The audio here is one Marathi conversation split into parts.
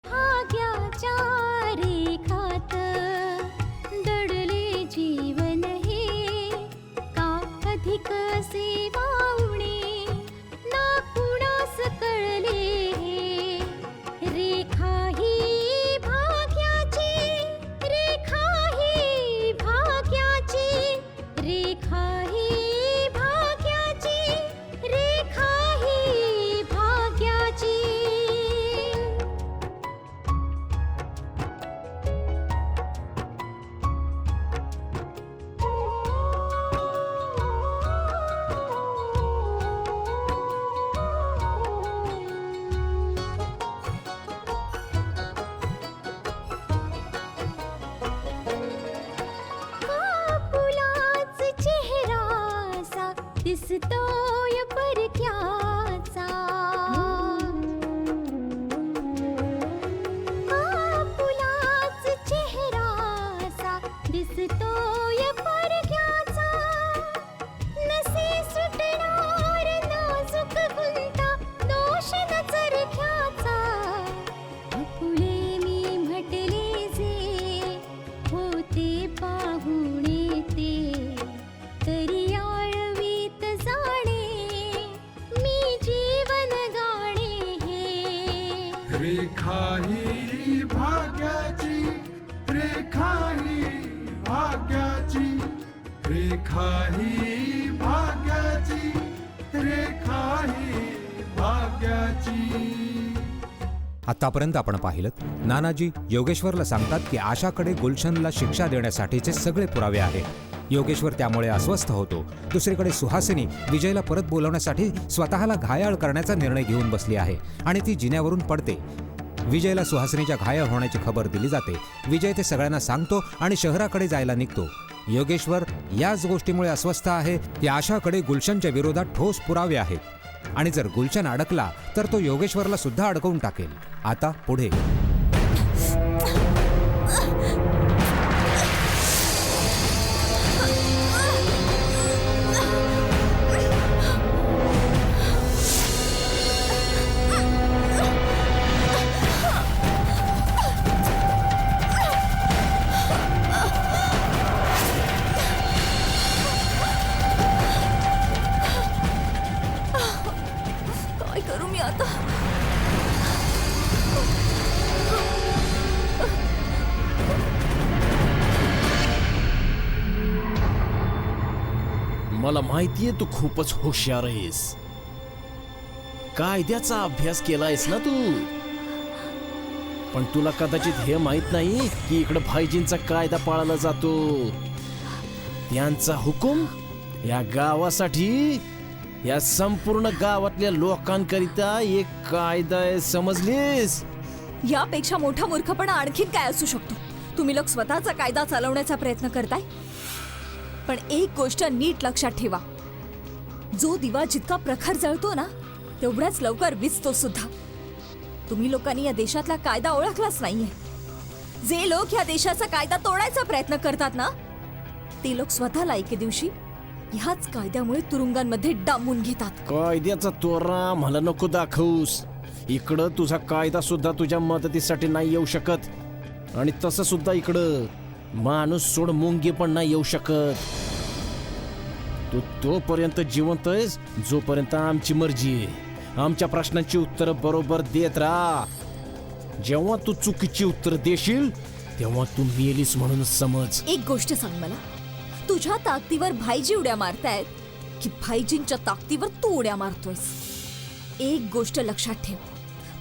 भाग्याच्या रेखात दडले जीवन हे, का अधिक सेवा उणे ना कुणास कळले हे. रेखा ही भाग्याची, रेखा ही भाग्याची, रेखा ही भाग्याची, रेखा ही भाग्याची. कापुलाच चेहरासा दिसतोय परक्याचा. कापुलाच चेहरासा दिसतोय परक्याचा. नसे सुटणार नाजूक गुंता दोष न चरख्याचा. फुले मी म्हटले जे होते पाहुणे ते, तरी आळवीत जाणे मी जीवन गाणे हे. रेखा ही भाग्याची, रेखा ही भाग्याची, रेखा ही भाग्याची, रेखा ही भाग्याची. आतापर्यंत आपण पाहिलं नानाजी योगेश्वरला सांगतात की आशाकडे गुलशनला शिक्षा देण्यासाठीचे सगळे पुरावे आहेत. योगेश्वर त्यामुळे अस्वस्थ होतो. दुसरीकडे सुहासिनी विजयला परत बोलवण्यासाठी स्वतःला घायाळ करण्याचा निर्णय घेऊन बसली आहे आणि ती जिन्यावरून पडते. विजयला सुहासिनीच्या घायाळ होण्याची खबर दिली जाते. विजय ते सगळ्यांना सांगतो आणि शहराकडे जायला निघतो. योगेश्वर याच गोष्टीमुळे अस्वस्थ आहे की आशाकडे गुलशनच्या विरोधात ठोस पुरावे आहेत आणि जर गुलशन अडकला तर तो योगेश्वरला सुद्धा अडकवून टाकेल. आता पुढे काय करू मी आता? मला माहितीये तू खूपच हुशार आहेस. कायद्याचा अभ्यास केलायस ना तू. पण तुला कदाचित हे माहित नाही की इकडे भाईजींचा कायदा पाळला जातो. त्यांचा हुकूम या गावासाठी, या संपूर्ण गावातल्या लोकांकरिता एक कायदा आहे, समजलीस? यापेक्षा मोठा मूर्खपणा आणखीन काय असू शकतो? तुम्ही लोक स्वतःचा कायदा चालवण्याचा प्रयत्न करताय. पण एक गोष्ट नीट लक्षात ठेवा, जो दिवा जितका प्रखर जळतो ना तेवढाच लवकर विझतो सुद्धा. तुम्ही लोकांनी या देशातला कायदा ओळखलाच नाहीये. जे लोक या देशाचा कायदा तोडायचा प्रयत्न करतात ना ते लोक स्वतःला एके दिवशी ह्याच कायद्यामुळे तुरुंगांमध्ये डांबून घेतात. कायद्याचा तोरा मला नको दाखवूस. इकडं तुझा कायदा सुद्धा तुझ्या मदतीसाठी नाही येऊ शकत. आणि तसं सुद्धा इकडं माणूस सोड मुंगी पण नाही येऊ शकत. तू तोपर्यंत जिवंत आहेस जोपर्यंत आमची मर्जी आहे. आमच्या प्रश्नांची उत्तरं बरोबर देत राहा. जेव्हा तू चुकीची उत्तर देशील तेव्हा तू मेलीस म्हणून समज. एक गोष्ट सांग मला, तुझ्या ताकदीवर भाईजी उड्या मारतायत की भाईजींच्या ताकदीवर तू उड्या मारतोयस? एक गोष्ट लक्षात ठेव,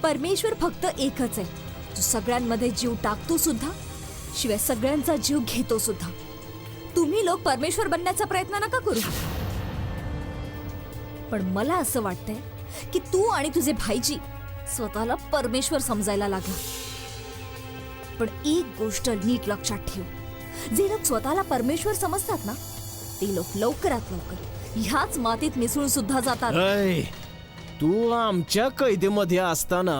परमेश्वर फक्त एकच आहे, जो सगळ्यांमध्ये जीव टाकतो सुद्धा, शिवाय सगळ्यांचा जीव घेतो सुद्धा. तुम्ही लोक परमेश्वर बनण्याचा प्रयत्न नका करू. पण मला असं वाटतंय की तू आणि तुझे भाईजी स्वतःला परमेश्वर समजायला लागला. पण एक गोष्ट नीट लक्षात ठेव, जे लोक स्वतःला परमेश्वर समजतात ना ते लोक लवकरात लवकर ह्याच मातीत मिसळून सुद्धा जातात. तू आमच्या कैदेमध्ये असताना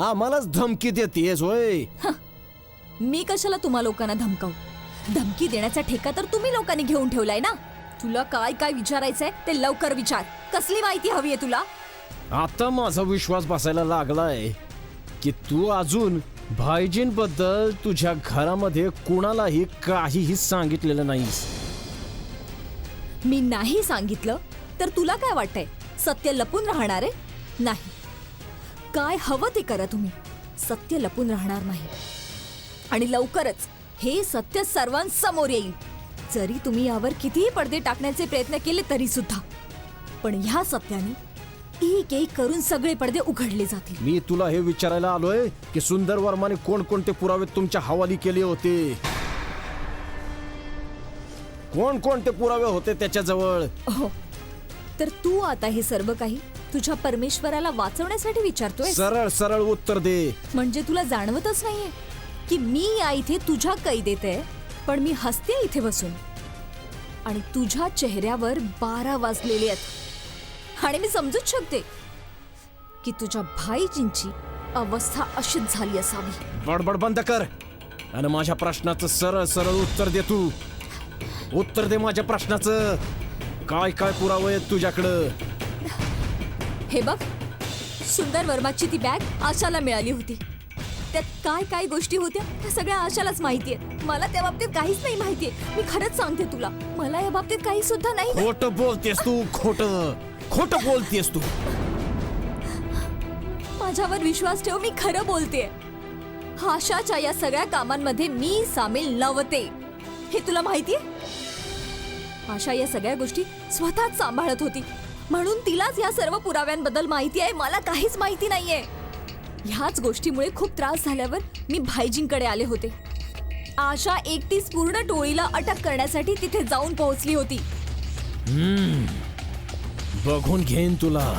आम्हालाच धमकी देतेस होय? मी कशाला तुम्हा लोकांना धमकावू? धमकी देण्याचा ठेका तर तुम्ही लोकांनी घेऊन ठेवलाय ना. तुला काय काय विचारायचंय ते लवकर विचार. कसली माहिती हवी आहे तुला? आता माझा विश्वास बसायला लागलाय की तू अजून भाईजींबद्दल तुझ्या घरामध्ये कुणालाही काहीही सांगितलेलं नाहीस. मी नाही सांगितलं तर तुला काय वाटतंय? सत्य लपून राहणार आहे? नाही. काय हवं ते करा तुम्ही, सत्य लपून राहणार नाही. आणि लवकरच हे सत्य सर्वांसमोर येईल. जरी तुम्ही यावर कितीही पडदे टाकण्याचे प्रयत्न केले तरी सुद्धा. पण ह्या सत्याने एक एक करून सगळे पडदे उघडले जातील. मी तुला हे विचारायला आलोय की सुंदर वर्माने कोणकोणते पुरावे तुमच्या हवाली केले होते. कोणकोणते पुरावे होते त्याच्याजवळ? हो, तर तू आता हे सर्व काही तुझ्या परमेश्वराला वाचवण्यासाठी विचारतोय? सरळ सरळ उत्तर दे. म्हणजे तुला जाणवतच नाहीये की मी या इथे तुझ्या कैदेत आहे, पण मी हसते इथे बसून. आणि तुझ्या चेहऱ्यावर 12 वाजलेले आहेत. आणि मी समजूच शकते की तुझ्या भाईजींची अवस्था अशीच झाली असावी. बडबड बंद कर आणि माझ्या प्रश्नाचं सरळ सरळ उत्तर दे. तू उत्तर दे माझ्या प्रश्नाचं. काय काय पुरावे आहेत तुझ्याकडं? हे बघ, सुंदर वर्माची ती बॅग आशाला मिळाली होती. त्यात काय काय गोष्टी होत्या त्या सगळ्या आशालाच माहिती आहेत. मला त्या बाबतीत काहीच नाही माहितीये. मी खरंच सांगते तुला, मला या बाबतीत काही सुद्धा नाही. खोटं बोलतेस तू, खोटं खोटं बोलतेस तू. माझ्यावर विश्वास ठेव, मी खरं बोलतेय. आशाच्या या सगळ्या कामांमध्ये मी सामील नव्हते, हे तुला माहितीये. आशा या सगळ्या गोष्टी स्वतःच सांभाळत होती, म्हणून तिलाच या सर्व पुराव्यांबद्दल माहिती आहे. मला काहीच माहिती नाहीये. ह्याच गोष्टीमुळे खूप त्रास झाल्यावर मी भाईजींकडे आले होते. आशा एकटीच पूर्ण टोळीला अटक करण्यासाठी तिथे जाऊन पोहोचली होती. बघून घेईन तुला.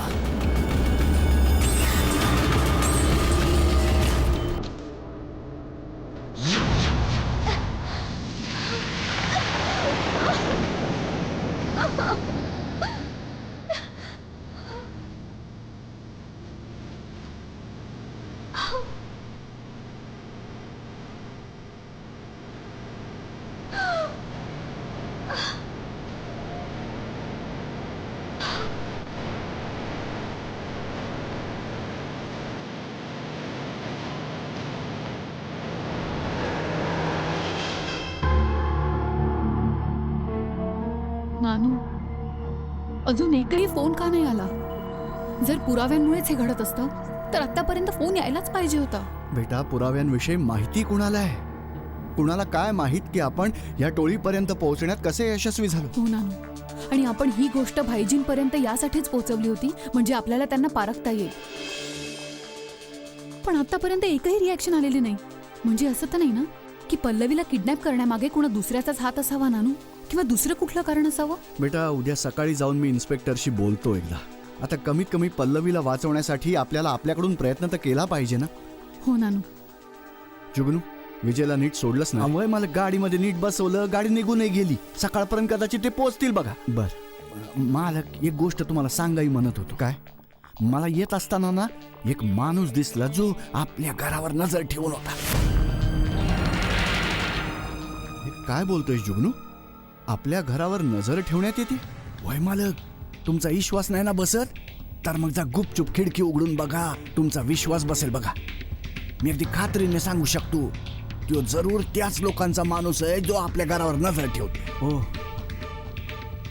नानू, अजून एकही फोन का नाही आला? जर पुराव्यांमुळेच हे घडत असतं तर आतापर्यंत फोन यायलाच पाहिजे होता. बेटा, पुराव्यांविषयी माहिती कुणाला आहे? कुणाला काय माहित की आपण या टोळीपर्यंत पोहोचण्यात कसे यशस्वी झालो? हो नानू, आणि आपण ही गोष्ट भाईजींपर्यंत यासाठीच पोहोचवली होती म्हणजे आपल्याला त्यांना पारखता येईल. पण आतापर्यंत एकही रिॲक्शन आलेली नाही. म्हणजे असं तर नाही ना की पल्लवीला किडनॅप करण्यामागे कुणा दुसऱ्याचाच हात असावा नानू, किंवा दुसरं कुठलं कारण असावं? बेटा, उद्या सकाळी जाऊन मी इन्स्पेक्टरशी बोलतो एकदा. आता कमीत कमी पल्लवीला वाचवण्यासाठी आपल्याला आपल्याकडून प्रयत्न तर केला पाहिजे ना. हो नानू. जुगनू, विजयला नीट सोडलंच ना? त्यामुळे मला गाडीमध्ये नीट बसवलं, गाडी निघूनही गेली. सकाळपर्यंत कदाचित ते पोहोचतील बघा. बर, मालक, एक गोष्ट तुम्हाला सांगाई म्हणत होतो. काय? मला येत असताना ना एक माणूस दिसला जो आपल्या घरावर नजर ठेवून होता. हे काय बोलतोय जुगनू? आपल्या घरावर नजर ठेवण्यात येते? वय मालक, तुमचा विश्वास नाही ना बसत? तर मग जा गुपचूप खिडकी उघडून बघा, तुमचा विश्वास बसेल बघा. मी अगदी खात्रीने सांगू शकतो, तो जरूर त्याच लोकांचा माणूस आहे जो आपल्या घरावर नजर ठेवते. हो.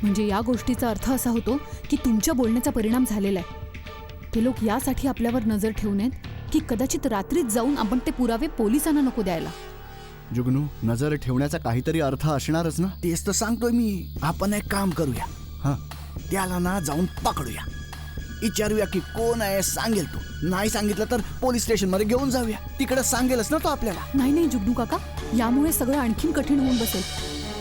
म्हणजे या गोष्टीचा अर्थ असा होतो की तुमच्या बोलण्याचा परिणाम झालेला आहे. ते लोक यासाठी आपल्यावर नजर ठेवून आहेत की कदाचित रात्रीच जाऊन आपण ते पुरावे पोलिसांना नको द्यायला. जुगनू, नजर ठेवण्याचा काहीतरी अर्थ असणारच ना. तेच तर सांगतोय मी. आपण एक काम करूया, हा, त्याला ना जाऊन पकडूया, विचारूया की कोण आहे. सांगेल तो. नाही सांगितलं तर पोलीस स्टेशन मध्ये घेऊन जाऊया, तिकडे सांगेलच ना तो आपल्याला. नाही नाही जुगनू काका, यामुळे सगळं आणखीन कठीण होऊन बसेल.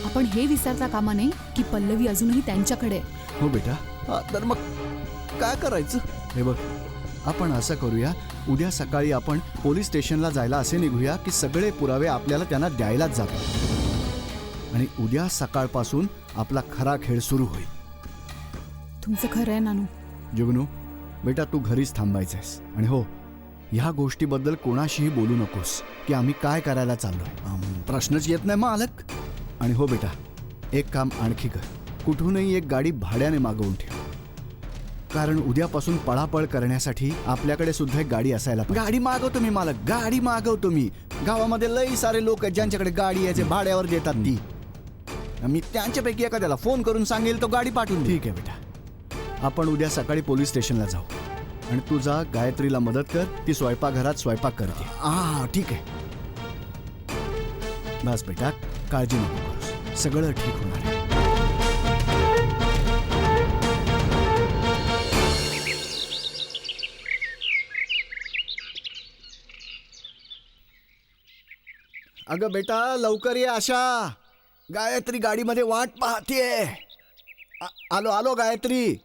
आपण हे विसरता कामा नये की पल्लवी अजूनही त्यांच्याकडे आहे. हो बेटा. हा, तर मग काय करायचं? हे बघ, आपण असं करूया, उद्या सकाळी आपण पोलीस स्टेशनला जायला असे निघूया की सगळे पुरावे आपल्याला त्यांना द्यायलाच जातात. आणि उद्या सकाळपासून आपला खरा खेळ सुरू होईल. तुमचं खरं आहे नानू. जुगनू, बेटा, तू घरीच थांबायचंयस. आणि हो, ह्या गोष्टीबद्दल कोणाशीही बोलू नकोस की आम्ही काय करायला चाललो. प्रश्नच येत नाही मालक. आणि हो बेटा, एक काम आणखी कर, कुठूनही एक गाडी भाड्याने मागवून ठेव. कारण उद्यापासून पळापळ करण्यासाठी आपल्याकडे सुद्धा एक गाडी असायला पाहिजे. गाडी मागवतो मी मालक, गाडी मागवतो मी. गावामध्ये लई सारे लोक आहेत ज्यांच्याकडे गाडी आहे, जे भाड्यावर देतात ती. मी त्यांच्यापैकी एखाद्याला फोन करून सांगेल तो गाडी पाठवून. ठीक आहे बेटा, आपण उद्या सकाळी पोलीस स्टेशनला जाऊ आणि तू जा गायत्रीला मदत कर. ती स्वयंपाकघरात स्वयंपाक करते. हा ठीक आहे. बस बेटा, काळजी नको करूस, सगळं ठीक होणार आहे. अगं बेटा, लवकर ये आशा. गायत्री गाडीमध्ये वाट पाहतीये. आलो आलो गायत्री.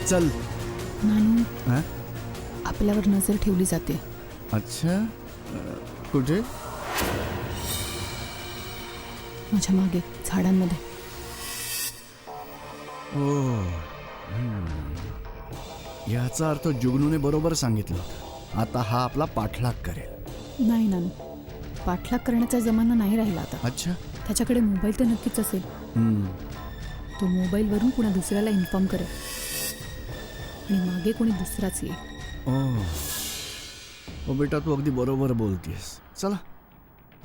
चल. नानू, हा? आपल्यावर नजर ठेवली जाते. अच्छा, कुठे? माझ्या मागे झाडांमध्ये. याचा अर्थ जुगनूने बरोबर सांगितलं. आता हा आपला पाठलाग करेल. नाही नानू, पाठलाग करण्याचा जमाना नाही राहिला आता. अच्छा. त्याच्याकडे मोबाईल तर नक्कीच असेल. तो मोबाईलवरून कुणा दुसऱ्याला इन्फॉर्म करेल आणि मागे कोणी दुसराच येईल. ओ बेटा, तू अगदी बरोबर बोलतेस. चला,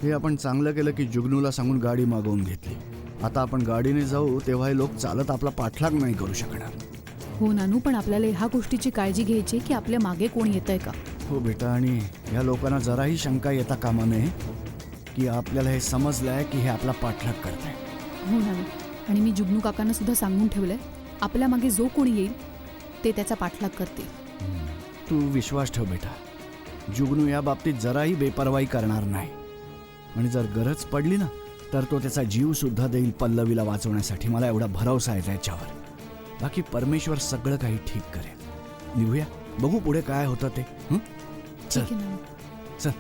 हे आपण चांगलं केलं की जुगनूला सांगून गाडी मागवून घेतली. आता आपण गाडीने जाऊ तेव्हा हे लोक चालत आपला पाठलाग नाही करू शकणार. हो नानू, पण आपल्याला ह्या गोष्टीची काळजी घ्यायची की आपल्या मागे कोण येतंय का. हो बेटा, आणि या लोकांना जराही शंका येता कामा नये की आपल्याला हे समजलंय की हे आपला पाठलाग करताय. हो नानू, आणि मी जुगनू काकांना सुद्धा सांगून ठेवलंय, आपल्या मागे जो कोणी येईल ते त्याचा पाठलाग करतील. तू विश्वास ठेव बेटा, जुगनू या बाबतीत जराही बेपर्वाई करणार नाही. आणि जर गरज पडली ना तर तो त्याचा जीव सुद्धा देईल पल्लवीला वाचवण्यासाठी. मला एवढा भरवसा आहे त्याच्यावर. बाकी परमेश्वर सगळं काही ठीक करेल. निघूया, बघू पुढे काय होतं ते. ठीक आहे नानू. चल.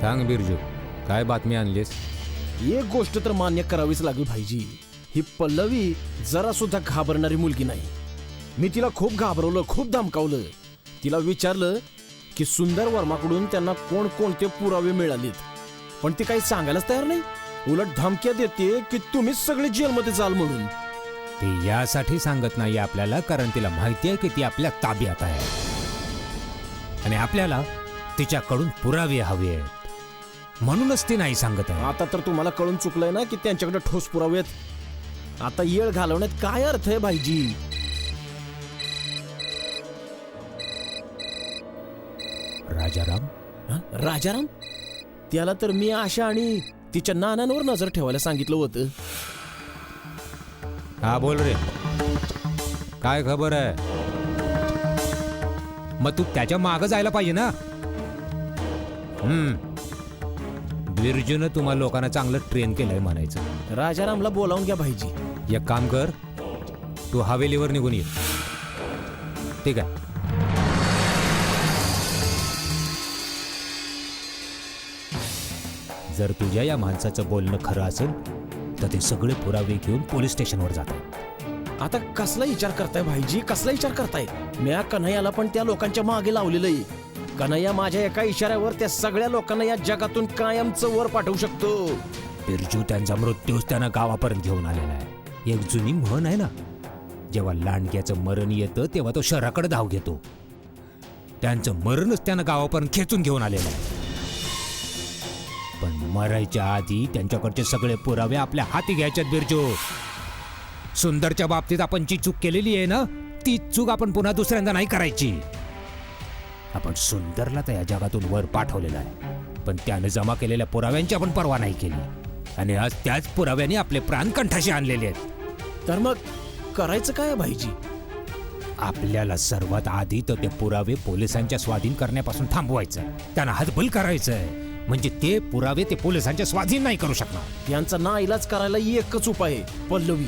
सांग बिरजू, काय बातमी आणलीस? एक गोष्ट तर मान्य करावीच लागली भाईजी, ही पल्लवी जरा सुद्धा घाबरणारी मुलगी नाही. मी तिला खूप घाबरवलं, खूप धमकावलं. तिला विचारलं की सुंदर वर्माकडून त्यांना कोणकोणते पुरावे मिळालेत, पण ती काही सांगायलाच तयार नाही. उलट धमक्या देते की तुम्हीच सगळे जेलमध्ये जाल म्हणून. ती यासाठी सांगत नाही आपल्याला कारण तिला माहिती आहे की ती आपल्या ताब्यात आहे आणि आपल्याला तिच्याकडून पुरावे हवे आहेत, म्हणूनच ती नाही सांगत आहे. आता तर तुम्हाला कळून चुकलंय ना की त्यांच्याकडे ठोस पुरावे आहेत. आता येळ घालवण्यात काय अर्थ आहे भाईजी? राजाराम? राजाराम? त्याला तर मी आशा आणि तिच्या नानांवर नजर ठेवायला सांगितलं होतं. हा बोल रे, काय खबर आहे? मग तू त्याच्या मागं जायला पाहिजे ना. बिरजूनं तुम्हा लोकांना चांगलं ट्रेन केलंय म्हणायचं. राजारामला बोलावून घ्या भाईजी. एक काम कर, तू हवेलीवर निघून ये. ठीक आहे? जर तुझ्या या माणसाचं बोलणं खरं असेल तर ते सगळे पुरावे घेऊन पोलीस स्टेशनवर जातात. आता कसला विचार करताय भाईजी, कसला विचार करताय? म्या कन्हैयाला पण त्या लोकांच्या मागे लावलेलं आहे. कन्हैया माझ्या एका इशाऱ्यावर त्या सगळ्या लोकांना या जगातून कायमचं वर पाठवू शकतो. बिरजू त्यांचा मृत्यूच त्यांना गावापर्यंत घेऊन आलेला आहे. एक जुनी म्हण आहे ना, जेव्हा लांडग्याचं मरण येतं तेव्हा तो शहराकडे धाव घेतो. त्यांचं मरणच त्यांना गावापर्यंत खेचून घेऊन आलेलं आहे. पण मरायच्या आधी त्यांच्याकडचे सगळे पुरावे आपल्या हाती घ्यायच्यात बिरजू. सुंदरच्या बाबतीत आपण जी चूक केलेली आहे ना ती चूक आपण पुन्हा दुसऱ्यांदा नाही करायची. आपण सुंदरला तर या जगातून वर पाठवलेला आहे, पण त्याने जमा केलेल्या पुराव्यांची आपण पर्वा नाही केली. आणि आज त्याच पुराव्यांनी आपले प्राण कंठाशी आणलेले आहेत. तर मग करायचं काय भाईजी? आपल्याला सर्वात आधी तर ते पुरावे पोलिसांच्या स्वाधीन करण्यापासून थांबवायचं, त्यांना हतबल करायचंय. म्हणजे ते पुरावे ते पोलिसांच्या स्वाधीन नाही करू शकणार. यांचा नाईलाज करायला एकच उपाय आहे, पल्लवी.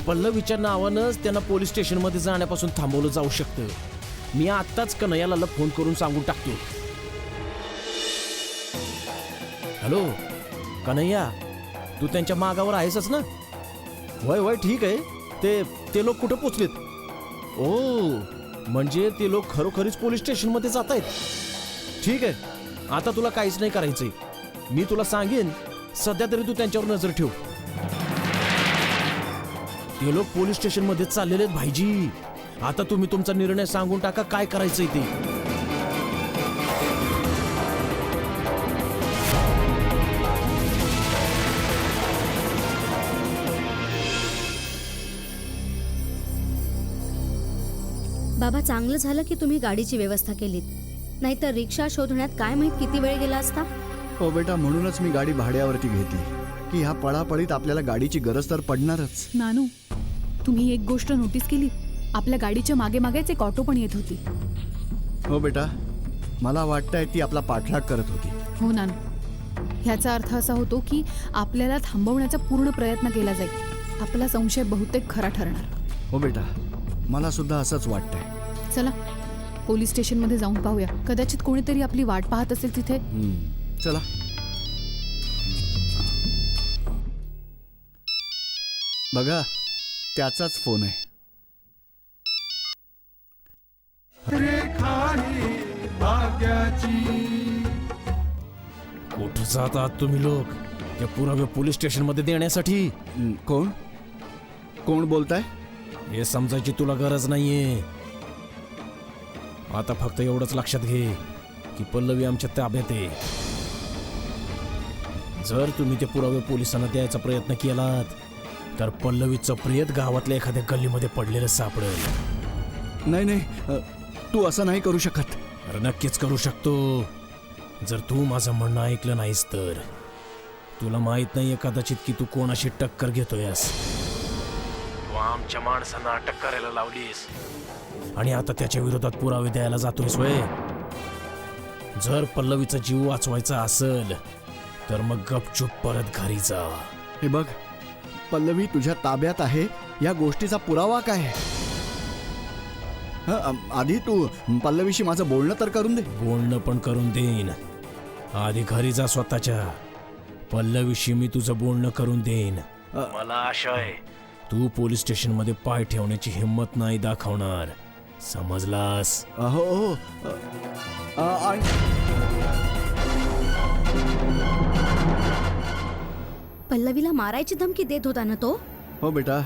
पल्लवीच्या नावानंच त्यांना पोलीस स्टेशनमध्ये जाण्यापासून थांबवलं जाऊ शकतं. मी आत्ताच कन्हैयाला फोन करून सांगून टाकतो. हॅलो कन्हैया, तू त्यांच्या मागावर आहेसच ना? वय वय ठीक आहे. ते लोक कुठे पोचलेत? ओ, म्हणजे ते लोक खरोखरीच पोलीस स्टेशनमध्ये जात आहेत. ठीक आहे, आता तुला काहीच नाही करायचंय. मी तुला सांगेन, सध्या तरी तू त्यांच्यावर नजर ठेव. ते लोक पोलीस स्टेशनमध्ये चाललेले आहेत भाईजी. आता तुम्ही तुमचा निर्णय सांगून टाका, काय करायचंय ते. बाबा, चांगलं झालं की तुम्ही गाडीची व्यवस्था केलीत, नाहीतर रिक्षा शोधण्यात काय माहित किती वेळ गेला असता. हो बेटा, म्हणूनच मी गाडी भाड्यावरती घेतली की ह्या पळापळीत आपल्याला गाडीची गरज तर पडणारच. नानू, तुम्ही एक गोष्ट नोटीस केली? आपल्या गाडीच्या मागे मागेच एक ऑटो पण येत होती. हो बेटा, मला वाटतंय ती आपला पाठलाग करत होती. हो नानू, ह्याचा अर्थ असा होतो की आपल्याला थांबवण्याचा पूर्ण प्रयत्न केला जाईल. आपला संशय बहुतेक खरा ठरणार. हो बेटा, मला सुद्धा असंच वाटतंय. चला पोलीस स्टेशनमध्ये जाऊन पाहूया. कदाचित कोणीतरी आपली वाट पाहत असेल तिथे. चला. बघा, त्याचाच फोन आहे. रेखा ही भाग्याची. कुठं जात आहात तुम्ही लोक ते पुरावे पोलीस स्टेशनमध्ये देण्यासाठी? कोण कोण बोलताय? हे समजायची तुला गरज नाहीये. आता फक्त एवढंच लक्षात घे की पल्लवी आमच्या ताब्यात आहे. जर तुम्ही ते पुरावे पोलिसांना द्यायचा प्रयत्न केलात तर पल्लवीचं प्रेत गावातल्या एखाद्या गल्लीमध्ये पडलेलं सापडेल. नाही नाही, तू असं नाही करू शकत. अरे नक्कीच करू शकतो, जर तू माझं म्हणणं ऐकलं नाहीस तर. तुला माहित नाहीये कदाचित की तू कोणाशी टक्कर घेतोयस. तू आमच्या माणसांना अटक करायला लावलीस आणि आता त्याच्या विरोधात पुरावे द्यायला जातोयस वय. जर पल्लवीचा जीव वाचवायचा असेल तर मग गपचूप परत घरी जा. हे बघ, पल्लवी तुझ्या ताब्यात आहे या गोष्टीचा पुरावा काय आहे? आधी तू पल्लवीशी माझं बोलणं तर करून दे. बोलणं पण करून देईन. आधी घरी जा स्वतःच्या. पल्लवीशी मी तुझं बोलणं करून देईन. मला आशा आहे तू पोलीस स्टेशन मध्ये पाय ठेवण्याची हिंमत नाही दाखवणार, समजलास? हो. पल्लवीला मारायची धमकी देत होता ना तो? हो बेटा,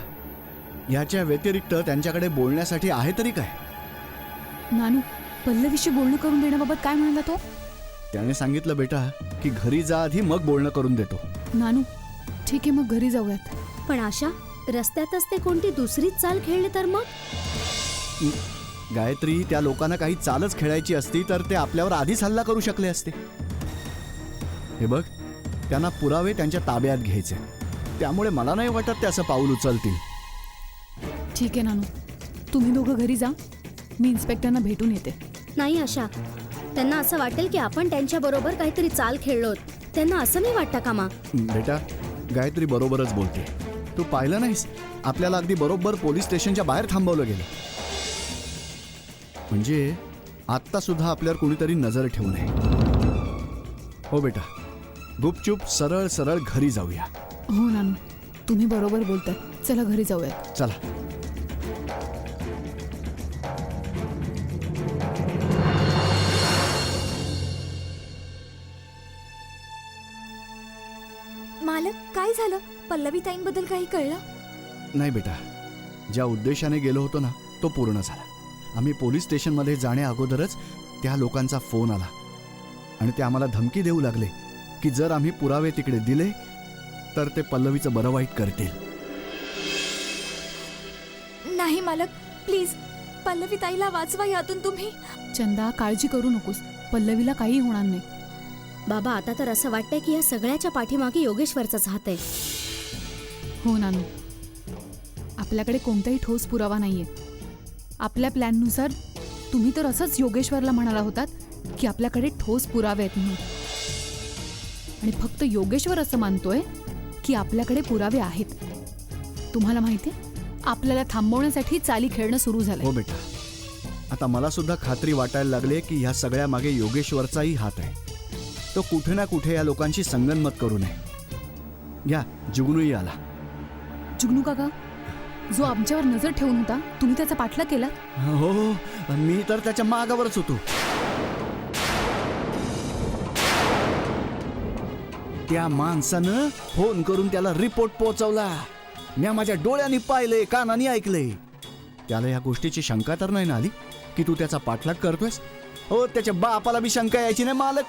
याच्या व्यतिरिक्त त्यांच्याकडे बोलण्यासाठी आहे तरी काय? नानू, पल्लवीशी बोलणं करून देण्याबाबत काय म्हणाला तो? त्याने सांगितलं बेटा की घरी जा आधी, मग बोलणं करून देतो. नानू, ठीक आहे, मग घरी जाऊयात. पण आशा, रस्त्यातच ते कोणती दुसरीच चाल खेळले तर मग? गायत्री, त्या लोकांना काही चालच खेळायची असती तर ते आपल्यावर आधीच हल्ला करू शकले असते. हे बघ, त्यांना पुरावे त्यांच्या ताब्यात घ्यायचे, त्यामुळे मला नाही वाटत ते असं पाऊल उचलतील. ठीक आहे नानू, तुम्ही दोघं घरी जा, मी इन्स्पेक्टरना भेटून येते. नाही आशा, त्यांना असं वाटेल की आपण त्यांच्या बरोबर काहीतरी चाल खेळलोत. त्यांना असं नाही वाटतं का मा? बेटा, गायत्री बरोबरच बोलते. तू पाहिलं नाहीस, आपल्याला अगदी बरोबर पोलीस स्टेशनच्या बाहेर थांबवलं गेलं. म्हणजे आत्ता सुद्धा आपल्यावर कोणीतरी नजर ठेवू नये. हो बेटा, गुपचूप सरळ सरळ घरी जाऊया. हो नानू, तुम्ही बरोबर बोलताय. चला घरी जाऊयात. चला. मालक, काय झालं? पल्लवी ताईंबद्दल काही कळलं? नाही बेटा, ज्या उद्देशाने गेलो होतो ना तो पूर्ण झाला. आम्ही पोलीस स्टेशनमध्ये जाण्या अगोदरच त्या लोकांचा फोन आला आणि ते आम्हाला धमकी देऊ लागले की जर आम्ही पुरावे तिकडे दिले तर ते पल्लवीचं बरं वाईट करतील. नाही मालक, प्लीज पल्लवी ताईला वाचवा यातून तुम्ही. चंदा, काळजी करू नकोस. पल्लवीला काही होणार नाही. बाबा आता तर असं वाटतंय की या सगळ्याच्या पाठीमागे योगेश्वरचाच हात आहे. हो नानू, आपल्याकडे कोणताही ठोस पुरावा नाहीये. आपल्या प्लॅननुसार तुम्ही तर असंच योगेश्वरला म्हणाला होतात की आपल्याकडे ठोस पुरावे आहेत म्हणून. आणि फक्त योगेश्वर असं मानतोय की आपल्याकडे पुरावे आहेत. तुम्हाला माहितीये, आपल्याला थांबवण्यासाठी चाली खेळणं सुरू झालंय. हो बेटा, आता मला सुद्धा खात्री वाटायला लागले की ह्या सगळ्या मागे योगेश्वरचाही हात आहे. तो कुठे ना कुठे या लोकांशी संगनमत करू नये. घ्या, जुगनूही आला. जुगनू काका, जो आमच्यावर नजर ठेवून होता, तुम्ही त्याचा पाठलाग केला? हो, मी तर त्याच्या मागावरच होतो. त्या माणसानं फोन करून त्याला रिपोर्ट पोहोचवला. मी माझ्या डोळ्यांनी पाहिलंय, कानाने ऐकलंय. त्याला या गोष्टीची शंका तर नाही ना आली की तू त्याचा पाठलाग करतोयस? हो, त्याच्या बापाला बी शंका यायची नाही मालक.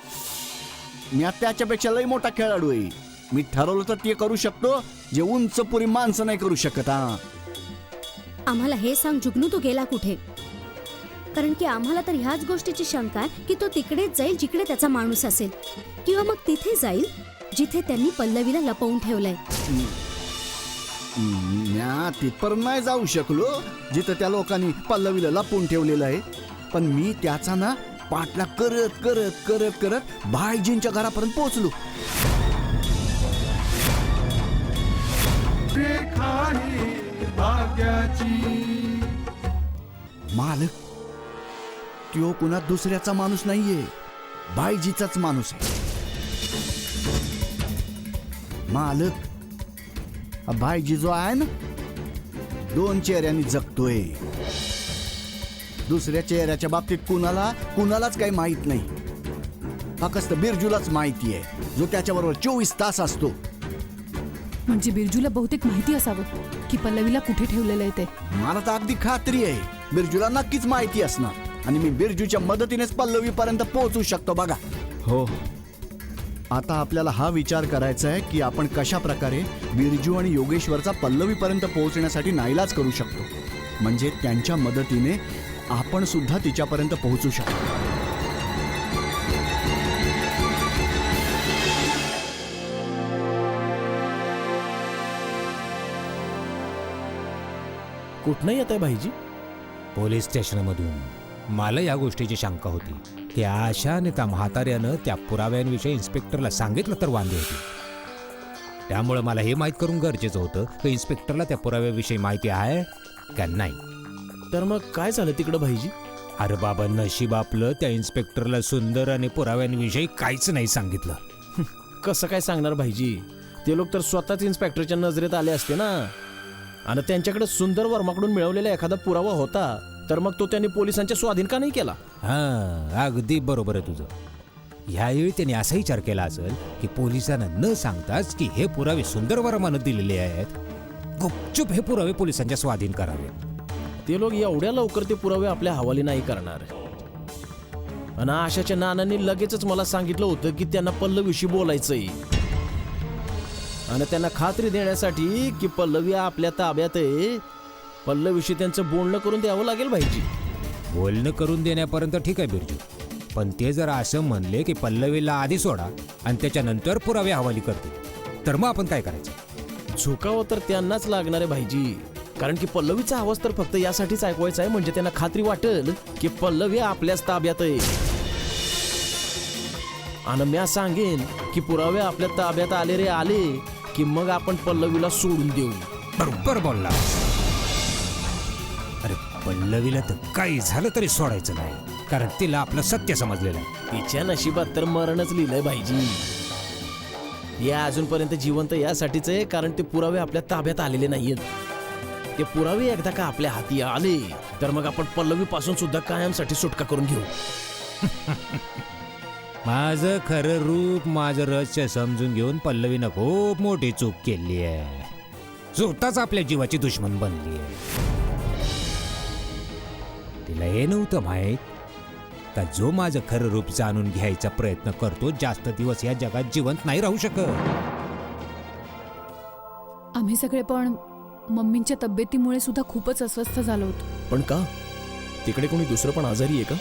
मी त्याच्यापेक्षा लई मोठा खेळाडू आहे. मी ठरवलं तर ते करू शकतो जे उंच पुरी माणसं नाही करू शकत. हा, आम्हाला हे सांग जुगनू, तू गेला कुठे? कारण की आम्हाला तर ह्याच गोष्टीची शंका आहे की तो तिकडेच जाईल जिकडे त्याचा माणूस असेल, किंवा मग तिथे जाईल जिथे त्यांनी पल्लवीला लपवून ठेवलंय. म्या तिथपर्यंत नाही जाऊ शकलो जिथं त्या लोकांनी पल्लवीला लपवून ठेवलेलं आहे. पण मी त्याचा ना पाठलाग करत करत करत करत भाईजींच्या घरापर्यंत पोहोचलो. रेखा ही भाग्याची. मालक, त्यो कुणा दुसऱ्याचा माणूस नाहीये, भाईजीचाच माणूस आहे. मालक, हा भाईजी जो आहे ना, 2 चेहऱ्यांनी जगतोय. दुसऱ्या चेहऱ्याच्या बाबतीत कुणालाच काही माहित नाही. फक्त बिरजूलाच माहिती आहे, जो त्याच्याबरोबर 24 तास असतो. म्हणजे बिरजूला बहुतेक माहिती असावं की पल्लवीला कुठे ठेवलेलं आहे ते. मला तर अगदी खात्री आहे, बिरजूला नक्कीच माहिती असणार. आणि मी बिरजूच्या मदतीनेच पल्लवीपर्यंत पोहोचू शकतो. बघा, हो, आता आपल्याला हा विचार करायचा आहे की आपण कशा प्रकारे बिरजू आणि योगेश्वरचा पल्लवीपर्यंत पोहोचण्यासाठी नाईलाज करू शकतो. म्हणजे त्यांच्या मदतीने आपण सुद्धा तिच्यापर्यंत पोहोचू शकतो. कुठनं येत आहे भाईजी? पोलीस स्टेशनमधून. मला या गोष्टीची शंका होती की आशाने त्या म्हाताऱ्यानं त्या पुराव्यांविषयी इन्स्पेक्टरला सांगितलं तर वांदे होते. त्यामुळे मला हे माहीत करून गरजेचं होतं की इन्स्पेक्टरला त्या पुराव्याविषयी माहिती आहे का नाही. तर मग काय झालं तिकडं भाईजी? अरे बाबा, नशीब आपलं त्या इन्स्पेक्टरला सुंदर आणि पुराव्यांविषयी काहीच नाही सांगितलं. कसं काय सांगणार भाईजी? ते लोक तर स्वतःच इन्स्पेक्टरच्या नजरेत आले असते ना. आणि त्यांच्याकडे सुंदर वर्माकडून मिळवलेला एखादा पुरावा होता तर मग तो त्यांनी पोलिसांच्या स्वाधीन का नाही केला? हां, अगदी बरोबर आहे तुझं. ह्यावेळी त्यांनी असा विचार केला असेल की पोलिसांना न सांगताच की हे पुरावे सुंदर वर्मानं दिलेले आहेत, गुपचूप हे पुरावे पोलिसांच्या स्वाधीन करावे. ते लोक एवढ्या लवकर ते पुरावे आपल्या हवाली नाही करणार. आणि आशाच्या नानांनी लगेचच मला सांगितलं होतं की त्यांना पल्लवीशी बोलायचंय. आणि त्यांना खात्री देण्यासाठी की पल्लवी आपल्या ताब्यात आहे, पल्लवीशी त्यांचं बोलणं करून द्यावं लागेल भाईजी. बोलणं करून देण्यापर्यंत ठीक आहे बिरजू, पण ते जर असं म्हणले की पल्लवीला आधी सोडा आणि त्याच्यानंतर पुरावे हवाली करते, तर मग आपण काय करायचं? झुकावं तर त्यांनाच लागणार आहे भाईजी. कारण की पल्लवीचा आवाज तर फक्त यासाठीच ऐकवायचा आहे म्हणजे त्यांना खात्री वाटेल की पल्लवी आपल्याच ताब्यात आहे. आणि म्या सांगेन की पुरावे आपल्या ताब्यात आले रे आले की मग आपण पल्लवीला सोडून देऊ. बरोबर बोलला. अरे पल्लवीला तर काही झालं तरी सोडायचं नाही, कारण तिला आपलं सत्य समजलेलं आहे. तिच्या नशिबात तर मरणच लिहिलंय भाईजी. या अजूनपर्यंत जिवंत यासाठीच आहे कारण ते पुरावे आपल्या ताब्यात आलेले नाहीयेत. ते पुरावे एकदा का आपल्या हाती आले तर मग आपण पल्लवी पासून सुद्धा कायमसाठी सुटका करून घेऊ. माझं खरं रूप, माझं रहस्य समजून घेऊन पल्लवीनं खूप मोठी चूक केली आहे. स्वतःच आपल्या जीवाची दुश्मन बनली आहे. तिला हे नव्हतं माहित का जो माझं खरं रूप जाणून घ्यायचा प्रयत्न करतो जास्त दिवस या जगात जिवंत नाही राहू शकत. आम्ही सगळे पण मम्मींच्या तब्येतीमुळे सुद्धा खूपच अस्वस्थ झालो होतो. पण का? तिकडे कोणी दुसरं पण आजारी आहे का?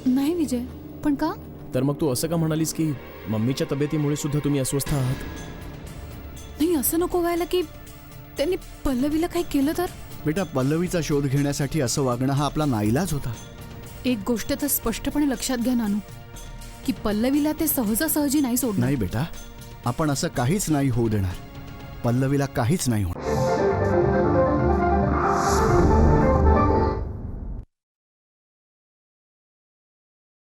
नाही विजय, पण का? तर मग तू असं का म्हणालीस की मम्मीच्या तब्येतीमुळे सुद्धा तुम्ही अस्वस्थ आहात? नाही, असं नको व्हायला की त्यांनी पल्लवीला काही केलं तर. बेटा, पल्लवीचा शोध घेण्यासाठी असं वागणं हा आपला नाईलाज होता. एक गोष्ट तर स्पष्टपणे लक्षात घ्या नानू, की पल्लवीला ते सहजासहजी नाही सोडणार. नाही बेटा, आपण असं काहीच नाही होऊ देणार. पल्लवीला काहीच नाही होणार.